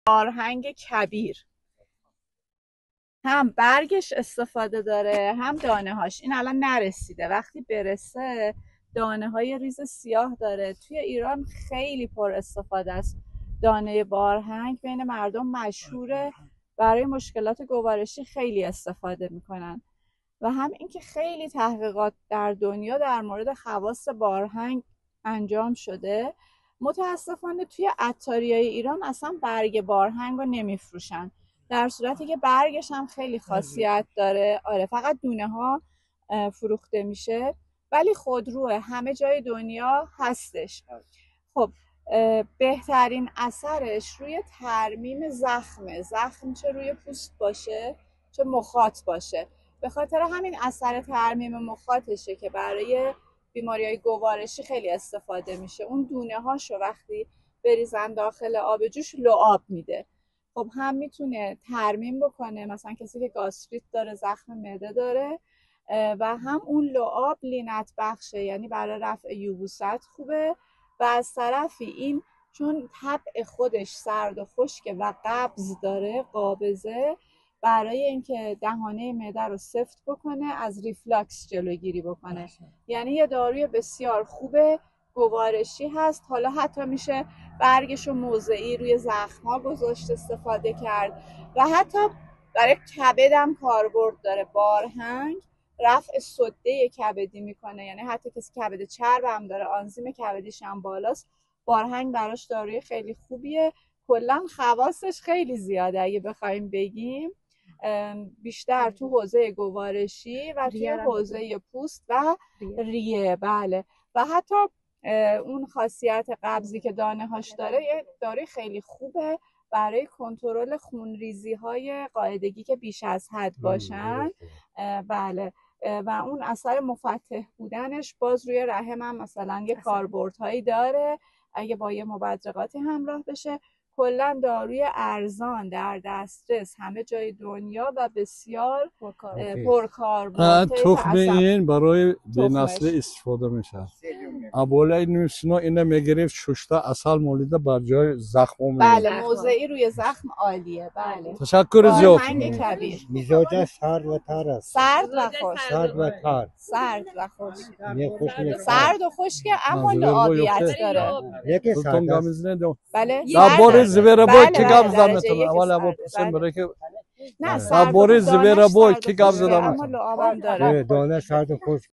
بارهنگ کبیر هم برگش استفاده داره هم دانه هاش. این الان نرسیده، وقتی برسه دانه های ریز سیاه داره. توی ایران خیلی پر استفاده است دانه بارهنگ، بین مردم مشهوره، برای مشکلات گوارشی خیلی استفاده میکنن. و هم اینکه خیلی تحقیقات در دنیا در مورد خواص بارهنگ انجام شده. متاسفانه توی عطاریای ایران اصلا برگ بارهنگ رو نمیفروشن، در صورتی که برگش هم خیلی خاصیت داره. آره، فقط دونه ها فروخته میشه، ولی خودروه، همه جای دنیا هستش. خب بهترین اثرش روی ترمیم زخم، چه روی پوست باشه چه مخاط باشه. به خاطر همین اثر ترمیم مخاطشه که برای بیماریهای گوارشی خیلی استفاده میشه. اون دونه هاشو وقتی بریزن داخل آب جوش لعاب میده. خب هم میتونه ترمیم بکنه، مثلا کسی که گاستریت داره، زخم معده داره، و هم اون لعاب لینت بخشه، یعنی برای رفع یبوست خوبه. و از طرفی این چون طبع خودش سرد و خشکه و قبض داره، قابضه، برای اینکه دهانه معده رو سفت بکنه، از ریفلاکس جلوگیری بکنه. یعنی یه داروی بسیار خوبه، گوارشی هست. حالا حتی میشه برگش و موضعی روی زخم‌ها گذاشت استفاده کرد و حتی برای کبد هم کاربرد داره. بارهنگ رفع سده کبدی میکنه، یعنی حتی کسی کبد چرب هم داره، آنزیم کبدیش هم بالاست، بارهنگ براش داروی خیلی خوبیه. کلا خواصش خیلی زیاده اگه بخوایم بگیم، بیشتر تو حوزه گوارشی و توی حوزه پوست و ریه. بله، و حتی اون خاصیت قبضی که دانه هاش داره، یه داروی خیلی خوبه برای کنترل خونریزی های قاعدگی که بیش از حد باشن. بله، و اون اثر مفتح بودنش باز روی رحم هم مثلا یه کاربردهایی داره اگه با یه مبدرقاتی همراه بشه. کلا داروی ارزان، در دسترس، همه جای دنیا و بسیار پرکاربرد. تخم این برای به نسل استفاده میشه. ابولی نوسینا اینو میگرفت ششتا اصل مولیده بر جای زخم میگرفت. بله، موضعی روی زخم عالیه. بله، تشکر زیاد. مزاجش سرد و تر است. سرد و خشک. سرد و تر. سرد و خشک. سرد و خشک، اما لعابیت داره. یکی سرد است. بله، درباره زبیره بای کی گپ زدم؟ اول ابو حسین برای که نه، درباره زبیره بای کی گپ زدم؟ اما لعابم داره. دانه سرد و خشک